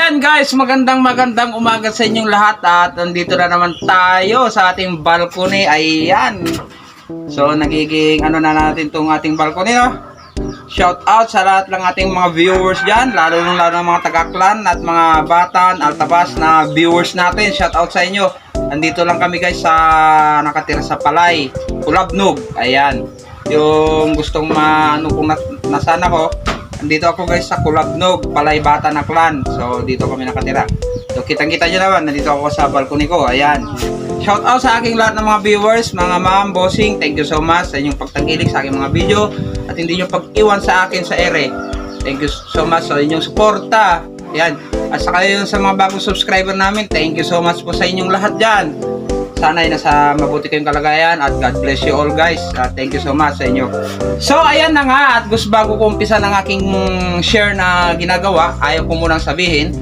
ayan guys, magandang umaga sa inyong lahat at nandito na naman tayo sa ating balcony. Ayan. So nagiging ano na natin tong ating balcony, no? Shout out sa lahat ng ating mga viewers diyan, lalo ng mga taga-clan at mga batan, altabas na viewers natin. Shout out sa inyo. Nandito lang kami guys sa nakatira sa Palay, Kulabnog. Ayan. Yung gustong ano kung nasaan ako, andito ako guys sa Kulabnog, Palay Bata na Clan. So dito kami nakatira. So kitang-kita nyo naman, nandito ako sa balcony ko. Ayan. Shout out sa aking lahat ng mga viewers, mga ma'am, bossing. Thank you so much sa inyong pagtangkilik sa aking mga video at hindi nyo pag-iwan sa akin sa ere. Thank you so much sa inyong suporta. Ayan. At saka yun sa mga bagong subscriber namin, thank you so much po sa inyong lahat dyan. Sana ay nasa mabuti kayong kalagayan at God bless you all guys. Thank you so much sa inyo. So ayan na nga, at gusto bago ko umpisa ng aking share na ginagawa, ayaw ko munang sabihin,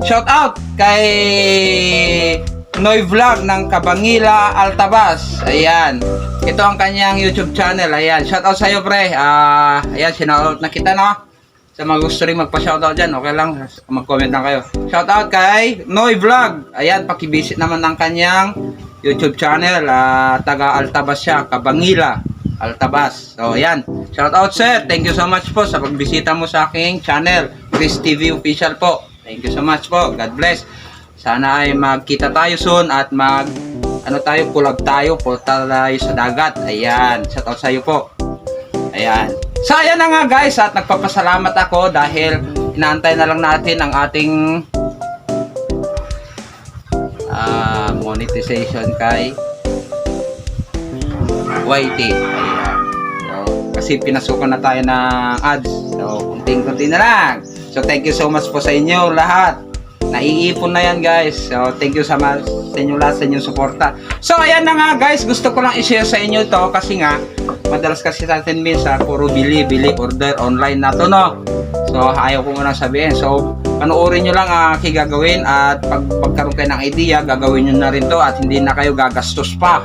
shout out kay Noy Vlog ng Kabangila, Altabas. Ayan, ito ang kanyang YouTube channel. Ayan, shout out sa iyo pre. Ayan, shoutout na kita, no? Sa mga gusto rin magpa-shoutout dyan, okay lang, mag-comment lang kayo. Shoutout kay Noy Vlog. Ayan, pakivisit naman ng kanyang YouTube channel. Taga Altabas siya, Kabangila, Altabas. So, ayan. Shoutout sir. Thank you so much po sa pagbisita mo sa aking channel. Chris TV Official po. Thank you so much po. God bless. Sana ay magkita tayo soon at collab tayo, punta tayo sa dagat. Ayan. Shoutout sa iyo po. Ayan. So ayan na nga guys, at nagpapasalamat ako dahil inaantay na lang natin ang ating monetization kay YT. Ayan. So, kasi pinasukan na tayo ng ads. So kunting-kunti na lang. So thank you so much po sa inyo lahat. Naiipon na yan guys. So thank you so much sa inyo lahat, sa inyong suporta. So ayan na nga guys, gusto ko lang i-share sa inyo to kasi nga madalas kasi sa atin minsan puro bili order online na to, no? So ayaw ko muna sabihin. So panoorin nyo lang aking gagawin at pagkaroon kayo ng idea, gagawin nyo na rin to at hindi na kayo gagastos pa.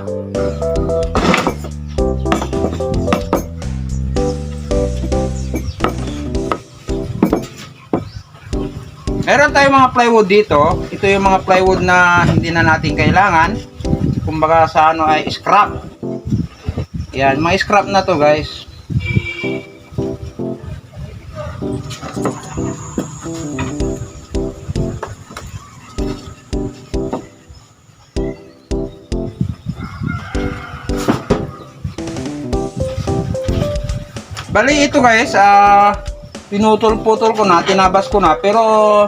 Meron tayong mga plywood dito. Ito yung mga plywood na hindi na natin kailangan. Kumbaga sa ano ay scrap. Yan, mga scrap na to guys. Bali ito guys, pinutol-putol ko na, tinabas ko na, pero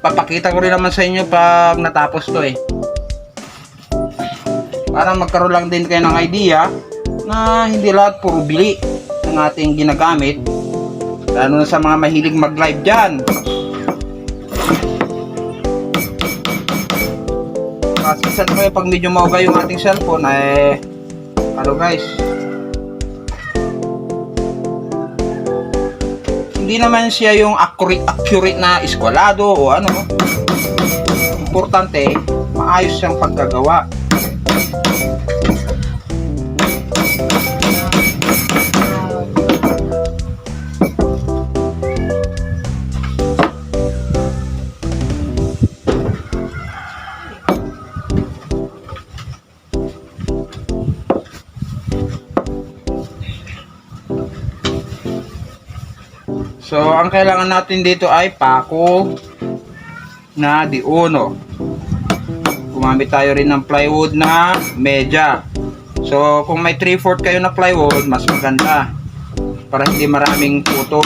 papakita ko rin naman sa inyo pag natapos to para magkaroon lang din kayo ng idea na hindi lahat puro bili ng ating ginagamit, lalo na sa mga mahilig mag-live dyan. Kasi saan kayo pag medyo mauga yung ating cellphone ano guys, hindi naman siya yung accurate na eskwalado o ano. Importante, maayos siyang pagkagawa. So, ang kailangan natin dito ay pako na di-uno. Gumamit tayo rin ng plywood na media. So, kung may 3/4 kayo na plywood, mas maganda para hindi maraming putol.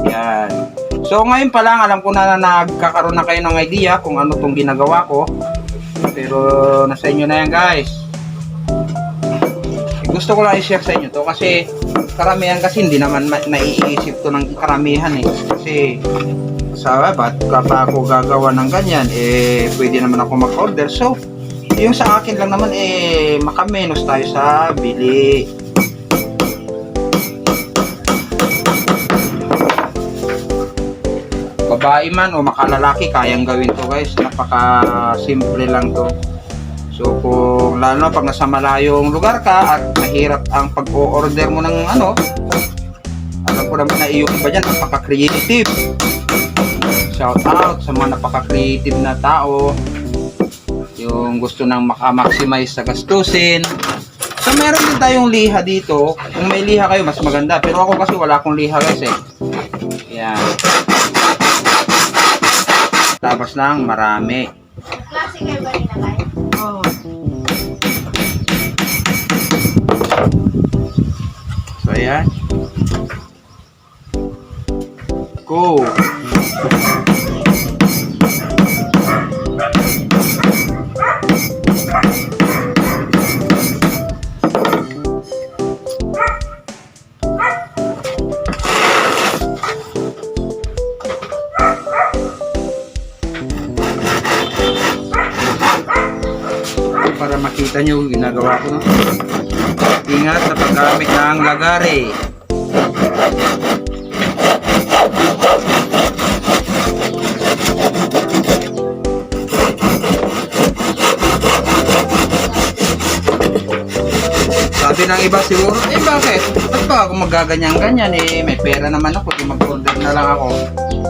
Yan. So, ngayon pa lang, alam ko na nagkakaroon na kayo ng idea kung ano tong ginagawa ko. Pero, nasa inyo na yan guys. Gusto ko lang i-share sa inyo to kasi karamihan kasi hindi naman naiisip to ng karamihan kasi sa ba't kapag ako gagawa ng ganyan pwede naman ako mag-order. So yung sa akin lang naman makamenos tayo sa bili. Babae man o makalalaki, kayang gawin to guys. Napaka simple lang to. So kung lalo na pag nasa malayong lugar ka at mahirap ang pag-o-order mo ng ano, alam ko naman na yung iba dyan, napaka-creative. Shout out sa mga napaka-creative na tao. Yung gusto nang maka-maximize sa gastusin. So meron din tayong liha dito. Kung may liha kayo, mas maganda. Pero ako kasi wala akong liha guys eh. Yan. Tapos lang, marami. Klase kayo ba ninalay? Oo. So ayan. Go! Para makita nyo ginagawa ko, no? Ingat sa paggamit ng lagare. Sabi ng iba siguro, bakit? Ba't ba ako magaganyan-ganyan eh? May pera naman ako, di mag-order na lang ako.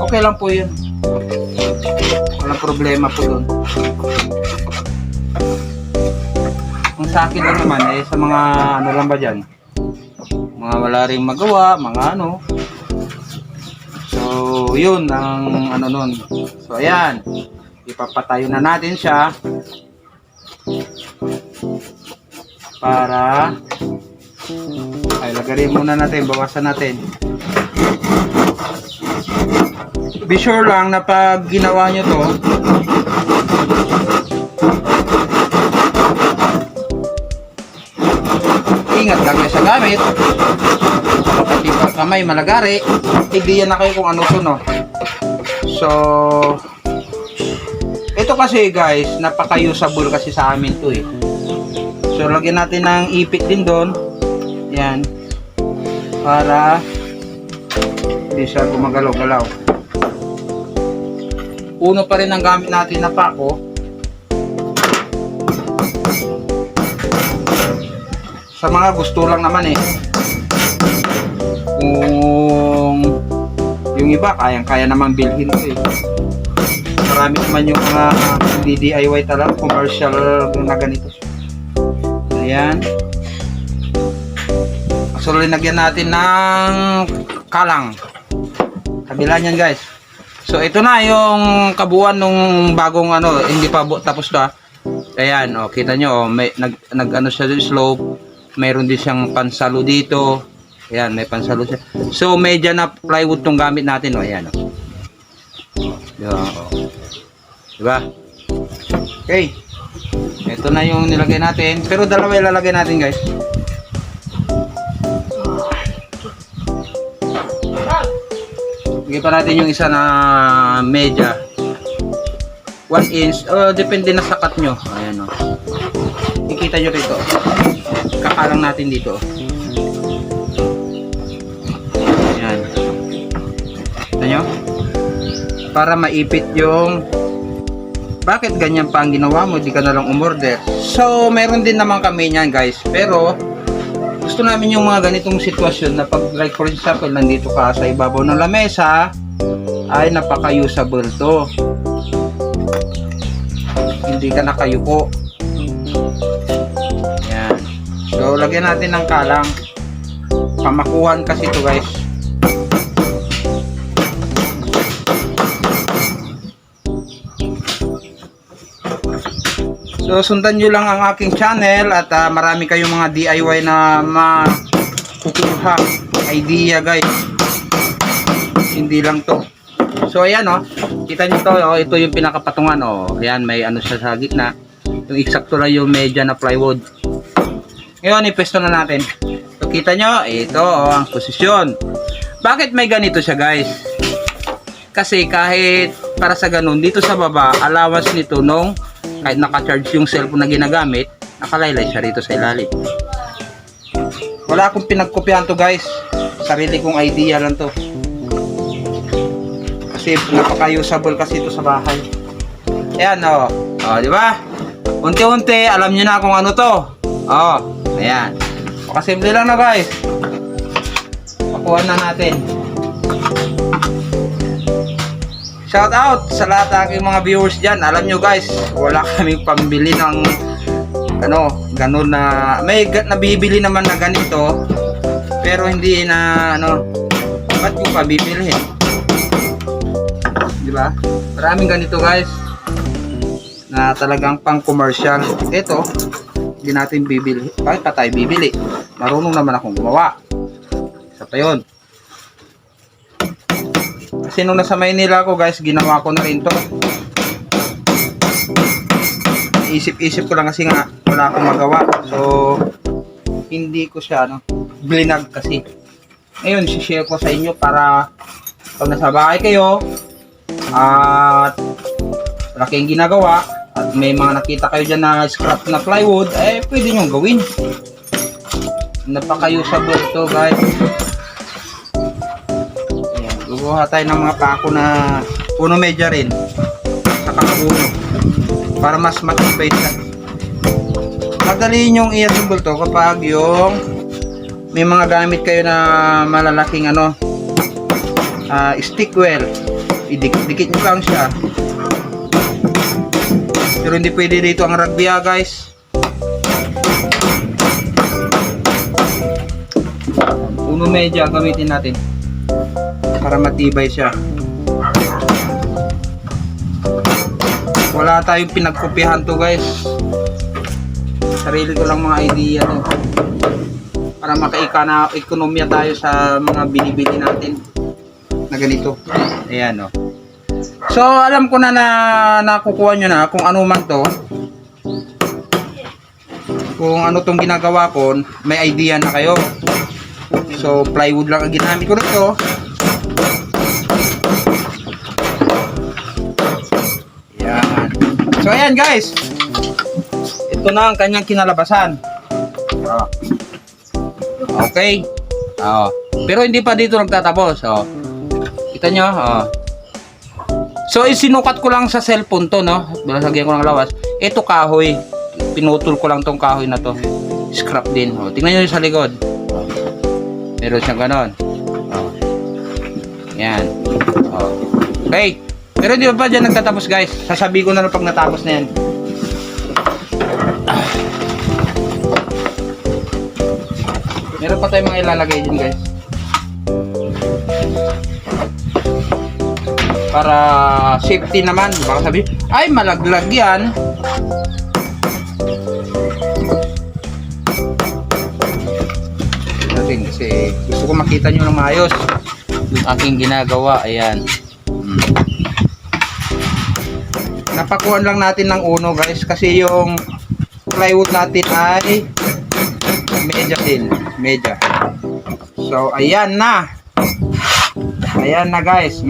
Okay lang po yun. Walang problema po yun. Kung sa akin lang naman eh, sa mga ano lang ba dyan, mga wala ring magawa, mga ano. So yun ang ano nun. So ayan, ipapatayo na natin siya para ay lagarin muna natin, bawasan natin. Be sure lang na pag ginawa nyo to, ingat lang kayo sa gamit. Kapag iba kamay malagari, hindi yan na kayo kung ano to, no? So ito kasi guys, napaka-usable kasi sa amin to eh. So lagyan natin ng ipit din doon. Yan. Para hindi siya gumagalaw-galaw. Uno pa rin ang gamit natin na pako. Sa mga gusto lang naman eh. Kung yung iba kayang-kaya naman bilhin ko eh. Marami naman yung mga DIY talaga, commercial na ganito. Ayan. So linagyan natin ng kalang. Kabila niyan guys. So ito na yung kabuuan nung bagong ano, hindi pa tapos na. Ayan, oh, kita nyo, oh, may nag ano siya slope. Mayroon din siyang pansalo dito. Ayan, may pansalo siya. So medya na plywood tong gamit natin, oh, ayan, oh. Diba? Oh. Diba? Okay. Ito na yung nilagay natin. Pero dalawa ilalagay natin guys. Lagyan pa natin yung isa na media. 1 inch. Depende na sa cut nyo. Ayan o. Kikita nyo rito. Kakalang natin dito. Ayan. Kita nyo? Para maipit yung bakit ganyan pa ang ginawa mo, di ka na lang umorder. So, meron din naman kami niyan guys. Pero, gusto namin yung mga ganitong sitwasyon na pag like for example, nandito ka sa ibabaw ng lamesa, ay napaka-usable to. Hindi ka nakayuko. Yan. So, lagyan natin ng kalang. Pamakuhan kasi to guys. So sundan nyo lang ang aking channel at marami kayong mga DIY na makukuha idea guys. Hindi lang to. So ayan oh, kita nyo to, oh, ito yung pinakapatungan oh. Ayan, may ano siya sa gitna. Yung eksakto lang yung media na plywood. Ngayon ipesto na natin. So kita nyo, ito oh, ang posisyon. Bakit may ganito siya guys? Kasi kahit para sa ganun, dito sa baba, allowance nito nung kahit naka-charge yung cellphone na ginagamit, nakalaylay siya rito sa ilalim. Wala akong pinagkopyahan to guys. Sarili kong idea lang to. Kasi napaka-usable kasi ito sa bahay. Ayan o. Oh, di ba? Unti-unti, alam nyo na kung ano to. Oh, ayan. Makasimple lang na guys. Pakuha na natin. Shout out sa lahat ng aking mga viewers dyan. Alam nyo guys, wala kaming pambili ng ganun na nabibili naman na ganito, pero hindi na ba't yung pabibilhin, di ba? Maraming ganito guys na talagang pang commercial. Ito hindi natin bibili. Bakit pa tayo bibili? Marunong naman akong gumawa. Isa pa yun. Kasi nung nasa Maynila ako guys, ginawa ko na rin to. Isip-isip ko lang kasi nga wala akong magawa. So hindi ko siya blinag kasi. Ngayon, share ko sa inyo para pag nasa bahay kayo at wala kayong ginagawa at may mga nakita kayo dyan na scrap na plywood, pwede nyo gawin. Napaka-usable ito guys. Ayan, guguha tayo ng mga pako na puno medya rin, saka uno, para mas matibay siya. Madali yung i-assemble to kapag yung may mga gamit kayo na malalaking stick well, idikit nyo lang siya. Pero hindi pwede dito ang ragbia guys. Uno medya gamitin natin para matibay siya. Wala tayong pinagkopihan to guys, sarili ko lang mga idea to para maka-ekonomiya tayo sa mga binibili natin na ganito. Ayan So alam ko na nakukuha nyo na kung ano man to, kung ano tong ginagawa ko, may idea na kayo. So plywood lang ang ginamit ko nito. Ayan. So ayan guys, ito na ang kanyang kinalabasan. Okay. Pero hindi pa dito nagtatapos. Kita nyo. So isinukat ko lang sa cellphone to, Lalagyan ko ng lawas. Ito kahoy. Pinutol ko lang tong kahoy na to. Scrap din. Tingnan nyo sa likod. Meron siyang ganon. Yan. Okay. Pero hindi pa dyan nagtatapos guys. Sasabihin ko na pag natapos na yan. Meron pa tayong mga ilalagay dyan guys, para safety naman. Baka sabi, ay malaglag yan. Natin kasi gusto ko makita nyo ng maayos yung aking ginagawa. Ayan. Napakuhan lang natin ng uno guys, kasi yung plywood natin ay medya din. Medya. So ayan na. Ayan na guys.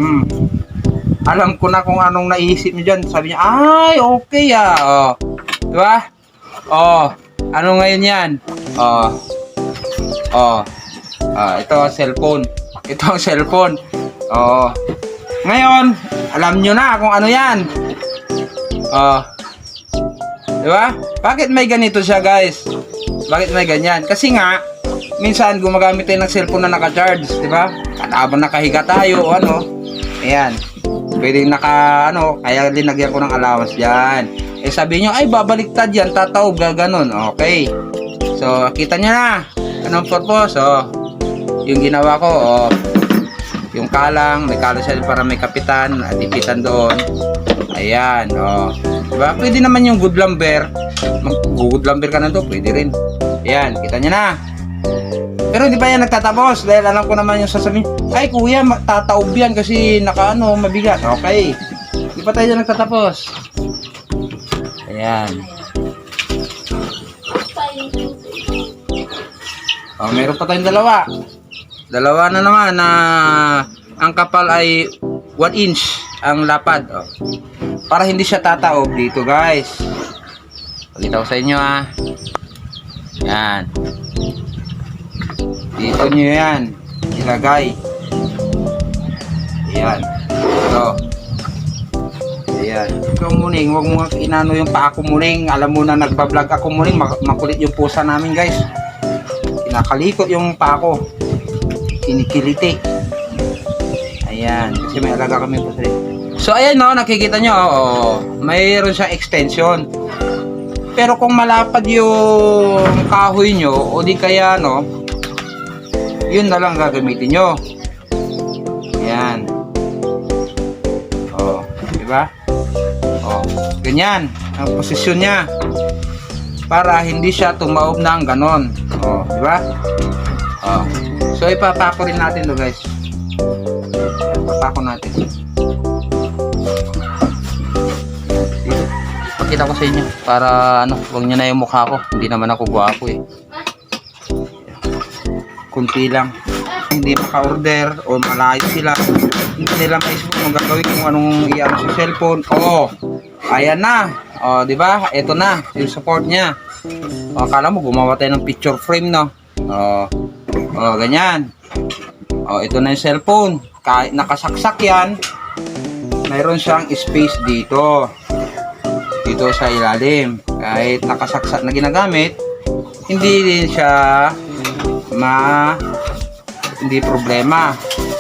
Alam ko na kung anong naisip niyo dyan. Sabi niya, ay okay diba? Ano ngayon yan? Ito ang cellphone. Ito ang cellphone. Ngayon, alam nyo na kung ano yan. Diba? Bakit may ganito siya guys? Bakit may ganyan? Kasi nga, minsan gumagamit tayo ng cellphone na naka-charge, diba? Habang nakahiga tayo o ayan. Pwede kaya linagyan ko ng allowance dyan. Sabi nyo, ay babaliktad yan, tataob, gaganon. Okay. So, kita nyo na. Anong purpose? Yung ginawa ko, yung kalang, may kalang siya para may kapitan, dipitan doon. Ayan, diba? Pwede naman yung good lumber. Mag-good lumber ka na to, pwede rin. Ayan, kita nyo na. Pero hindi pa yan nagtatapos, dahil alam ko naman yung sasabihin, ay kuya, tataob yan kasi mabigat. Okay. Hindi pa tayo nagtatapos. Ayan. Meron pa tayong dalawa. Dalawa na naman na ang kapal ay 1 inch ang lapad. Para hindi siya tataob dito guys. Pakita ko sa inyo Yan. Dito nyo yan ilagay. Ayan. Ito. Ayan. Ikaw muning, huwag mo inano yung paa ko muning. Alam mo na nagbablog ako muning, makulit yung pusa namin guys. Kinakalikot yung paa ko. Kinikiliti. Ayan, kasi may alaga kami po sa So ayan no, nakikita nyo, mayroon siyang extension. Pero kung malapad yung kahoy nyo, o di kaya no, yun na lang gagamitin nyo. Ayan. Diba? Ganyan ang posisyon niya. Para hindi siya tumaob ng ganon. Diba? So ipapako rin natin to guys. Ipapako natin. Pakita ko sa inyo para ano, huwag nyo na yung mukha ko. Hindi naman ako gwapo eh. Kunti lang. Hindi maka-order o malayo sila. Hindi nila Facebook kung gagawin kung anong iyan sa cellphone. Ayan na. Di ba? Ito na yung support niya. Akala mo gumawa tayo ng picture frame, no? Ganyan. Ito na yung cellphone. Kahit nakasaksak yan, mayroon siyang space dito. Dito sa ilalim. Kahit nakasaksak na ginagamit, hindi din siya hindi problema.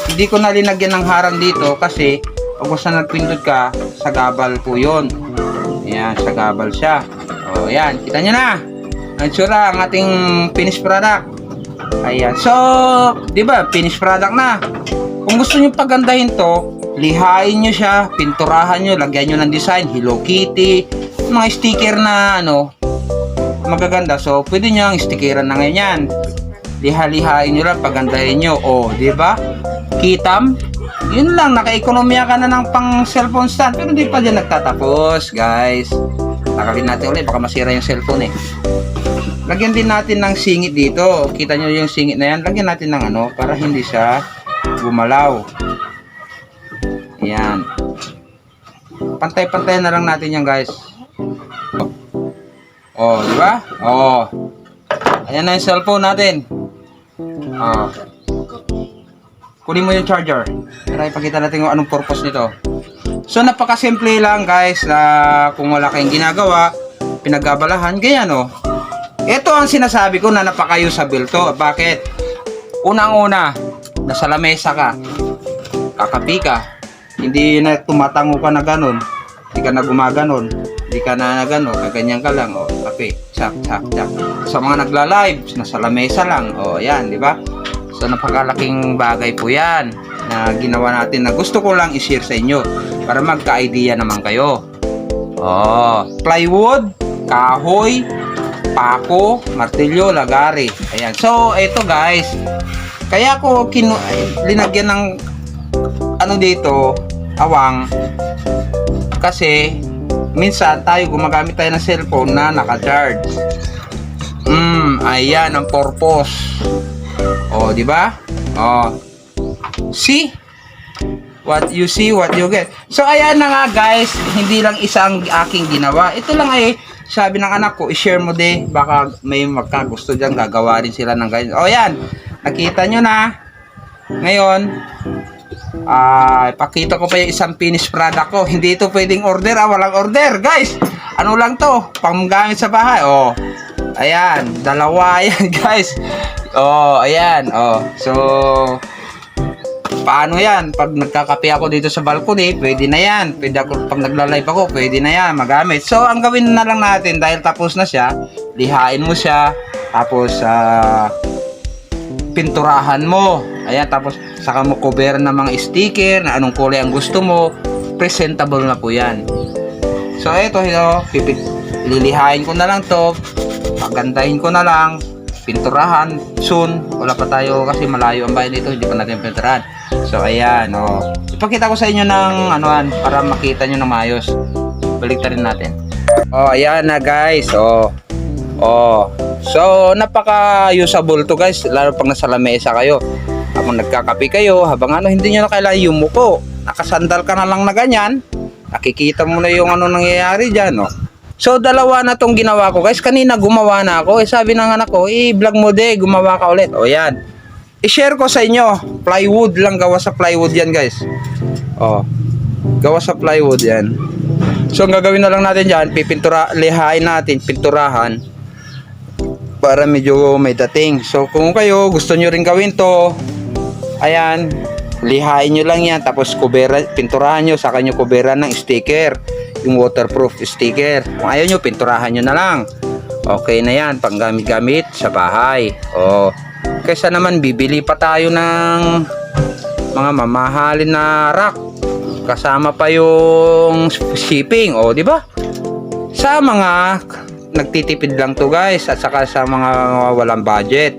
Hindi ko na linagyan ng harang dito kasi pag basta nagpindot ka, sa gabal po yun. Ayan, sa gabal siya. Ayan, kita nyo na ang itsura ang ating finished product. Ayan, so di ba finished product na. Kung gusto nyo pagandahin to, lihain nyo siya, pinturahan nyo, lagyan nyo ng design, Hello Kitty, mga sticker na ano magaganda. So pwede nyo ang stickeran na ngayon yan. Liha-lihain nyo lang, pagandahin nyo. Di ba? Kitam? Yun lang, naka-ekonomiya ka na ng pang cellphone stand. Pero hindi pa dyan nagtatapos, guys. Takalin natin ulit, baka masira yung cellphone eh. Lagyan din natin ng singit dito. Kita nyo yung singit na yan. Lagyan natin ng ano, para hindi siya gumalaw. Ayan. Pantay-pantay na lang natin yan, guys. Di ba? Ayan na yung cellphone natin. Kunin mo yung charger para ipakita natin kung anong purpose nito. So napakasimple lang guys, na kung wala kayong ginagawa, pinag-abalahan, ganyan ito ang sinasabi ko na napaka-usable to. Bakit? Unang-una, nasa lamesa ka, kakapi ka, hindi na tumatango ka na ganon, hindi ka na gumaganon, hindi ka na gano, kaganyan ka lang, kape, sak. Sa mga nagla-live, nasa lamesa lang, yan, di ba? So napakalaking bagay po yan na ginawa natin na gusto ko lang i-share sa inyo para magka-idea naman kayo. Plywood, kahoy, pako, martilyo, lagari. Ayan. So ito guys, kaya ko linagyan ng ano dito, awang, kasi minsan tayo gumagamit tayo ng cellphone na naka-charge. Ayan ang purpose. Di ba? See? What you see, what you get. So ayan na nga guys, hindi lang isang aking ginawa. Ito lang ay sabi ng anak ko, i-share mo din, baka may magkagusto diyan, gagawa rin sila ng ganyan. Yan. Nakita nyo na. Ngayon, ipakita ko pa yung isang finished product ko. Hindi ito pwedeng order, walang order, guys. Ano lang to? Panggamit sa bahay. Ayan, dalawa yan, guys. Ayan. So, paano yan? Pag nagkakape ako dito sa balcony, pwede na yan. Pwede ako, pag nagla-live ako, pwede na yan, magamit. So, ang gawin na lang natin, dahil tapos na siya, lihain mo siya, tapos, pinturahan mo. Ayan, tapos, saka mo cover ng mga sticker, na anong kulay ang gusto mo, presentable na po yan. So, ito, lilihain ko na lang to, pagandahin ko na lang, pinturahan soon. Wala pa tayo kasi malayo ang bahay nito, hindi pa natin pinturahan. So ayan, ipakita ko sa inyo ng anuan para makita nyo na maayos. Baliktarin natin. Ayan na guys. So napaka usable to guys, lalo pag nasa lamesa kayo, habang nagkakape kayo, habang hindi nyo na kailangan yumuko, nakasandal ka na lang na ganyan, nakikita mo na yung ano nangyayari dyan. So dalawa na tong ginawa ko guys. Kanina gumawa na ako. Sabi ng anak ko, i-vlog mo de, gumawa ka ulit. Yan. I-share ko sa inyo. Plywood lang, gawa sa plywood yan guys. Gawa sa plywood yan. So ang gagawin na lang natin dyan, lihain natin, pinturahan, para medyo may dating. So kung kayo gusto nyo rin gawin to, ayan, lihain nyo lang yan, tapos pinturahan nyo, saka nyo kuberan ng sticker, yung waterproof sticker. Kung ayaw nyo, pinturahan nyo na lang. Okay na yan, pang gamit-gamit sa bahay. Kaysa naman bibili pa tayo ng mga mamahalin na rack, kasama pa yung shipping, di ba? Sa mga nagtitipid lang to guys, at saka sa mga walang budget.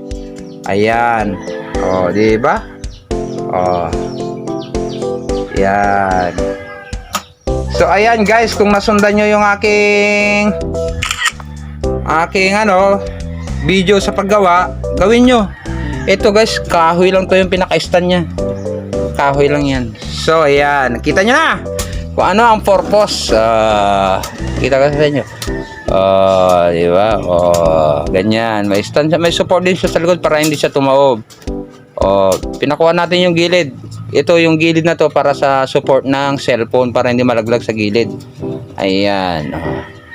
Ayan. Di ba? Yan. So ayan guys, kung nasundan nyo yung aking video sa paggawa, gawin nyo. Ito guys, kahoy lang to yung pinaka-stand nya. Kahoy lang yan. So ayan, nakita nyo na kung ano ang purpose. Kita ko sa inyo. Di ba? Ganyan. May stand, may support din siya sa likod para hindi siya tumaob. Pinakuha natin yung gilid. Ito yung gilid na to para sa support ng cellphone, para hindi malaglag sa gilid. Ayan.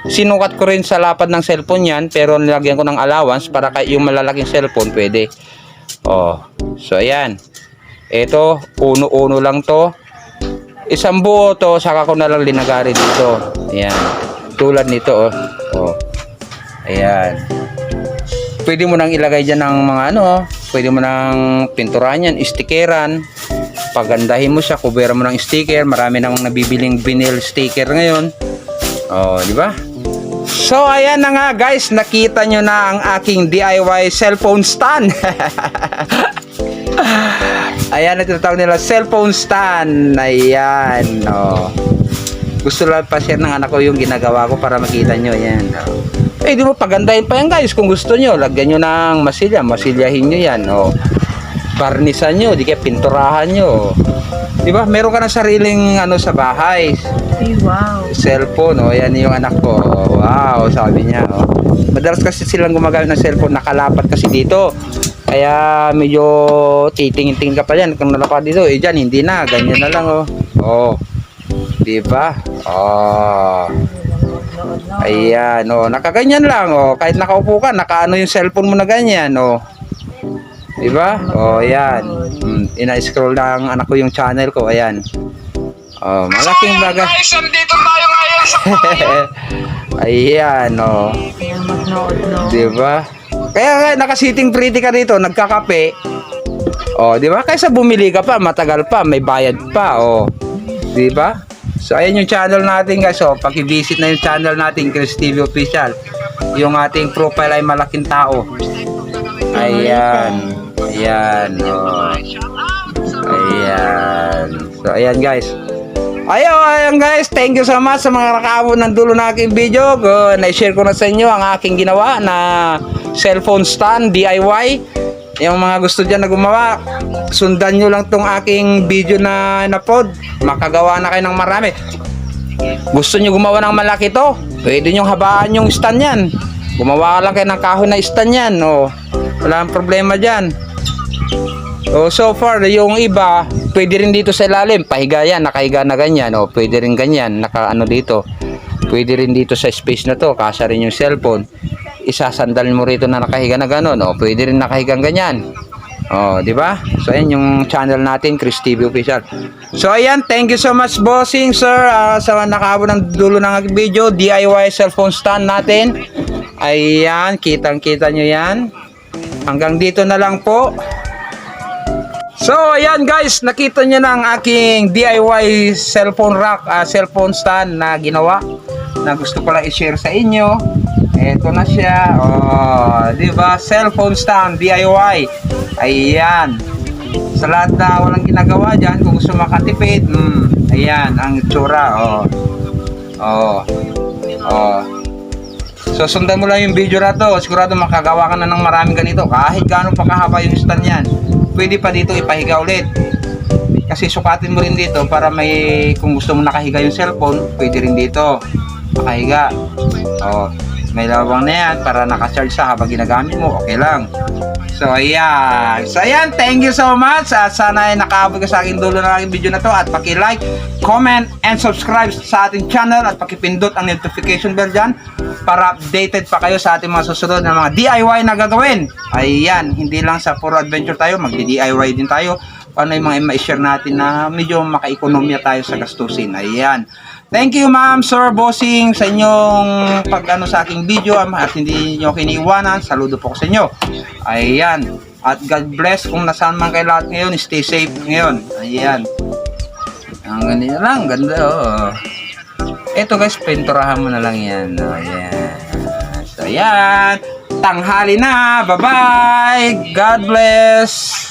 Sinukat ko rin sa lapad ng cellphone yan, pero nilagyan ko ng allowance para yung malalaking cellphone pwede. So ayan. Ito, uno-uno lang to. Isang buo to, saka ko na lang linagari dito. Ayan. Tulad nito, Ayan. Pwede mo nang ilagay dyan ng mga pwede mo nang pinturahan yan, stikeran. Pagandahin mo siya, kubera mo ng sticker. Marami namang nabibiling vinyl sticker ngayon. Di ba? So, ayan na nga guys, nakita nyo na ang aking DIY cellphone stand. Ayan, tinatawag nila cellphone stand. Ayan, Gusto lang pa-share ng anak ko yung ginagawa ko para makita nyo. Ayan, di mo pagandahin pa yan guys. Kung gusto nyo, lagyan nyo ng masilya. Masilyahin nyo yan, Barnisan nyo, di kaya pinturahan nyo. Di ba? Meron ka ng sariling sa bahay. Wow. Cellphone, yan yung anak ko. Wow, sabi niya. Madalas kasi silang gumagamit ng cellphone, nakalapat kasi dito. Kaya medyo titingin-tingin ka pa yan. Kung nalapat dito, dyan, hindi na. Ganyan na lang, Di ba? Ayan, nakaganyan lang, Kahit nakaupo ka, nakaano yung cellphone mo na ganyan, Di ba? Ayan. Ina-scroll lang anak ko yung channel ko, ayan. Malaking bagay. Guys, nandito tayo ngayon sa Ayan, Di ba? Kaya nakasiting pretty ka dito, nagkakape. Di ba? Kaysa bumili ka pa, matagal pa, may bayad pa, Di ba? So ayan yung channel natin guys, paki-visit na yung channel natin, Chris TV Official. Yung ating profile ay malaking tao. Ayan. Ayan, Ayan. So ayan guys. Ayan guys, thank you so much sa mga nakaabot ng dulo ng aking video. Na-share ko na sa inyo ang aking ginawa na cellphone stand DIY. Yung mga gusto dyan na gumawa, sundan nyo lang tong aking video na in-upload. Makagawa na kayo ng marami. Gusto nyo gumawa ng malaki to, pwede nyo habaan yung stand yan. Gumawa lang kayo ng kahoy na stand yan. Wala ang problema dyan. So far, yung iba, pwede rin dito sa ilalim. Pahiga yan, nakahiga na ganyan. Pwede rin ganyan, nakaano dito. Pwede rin dito sa space na to, kasya rin yung cellphone. Isasandal mo rito na nakahiga na gano'n. Pwede rin nakahigang ganyan. Di ba? So ayan yung channel natin, Chris TV Official. So ayan, thank you so much bossing sir, sa nakaabot ng dulo ng aking video, DIY cellphone stand natin. Ayan, kitang-kita nyo yan. Hanggang dito na lang po. So ayan guys, nakita nyo na ang aking DIY cellphone rack, cellphone stand na ginawa, na gusto ko lang i-share sa inyo. Ito na siya. Di ba? Cellphone stand DIY. Ayan. Sa lahat na walang ginagawa diyan, kung gusto makatipid, ayan ang itsura. So sundan mo lang yung video na to, sigurado makagawa ka na ng maraming ganito. Kahit gaano pa kahaba yung stand yan, pwede pa dito ipahiga ulit. Kasi sukatin mo rin dito para may, kung gusto mo nakahiga yung cellphone, pwede rin dito makahiga. May lawang na yan para naka-charge sa habang ginagamit mo, okay lang. So ayan. So ayan, thank you so much. Sana ay nakaabot ka sa aking dulo ng aking video na to. At paki-like, comment, and subscribe sa ating channel. At paki-pindot ang notification bell dyan para updated pa kayo sa ating mga susunod na mga DIY na gagawin. Ayan, hindi lang sa puro adventure tayo, magdi-DIY din tayo ano yung mga ma-share natin na medyo maka-ekonomiya tayo sa gastusin. Ayan. Thank you ma'am, sir, bossing sa inyong pag-ano sa aking video at hindi nyo kiniiwanan. Saludo po ko sa inyo. Ayan. At God bless kung nasaan man kayo lahat ngayon. Stay safe ngayon. Ayan. Ang ganyan lang. Ganda oh. Ito guys, pinturahan mo na lang yan. Ayan. So ayan. Tanghali na. Bye-bye. God bless.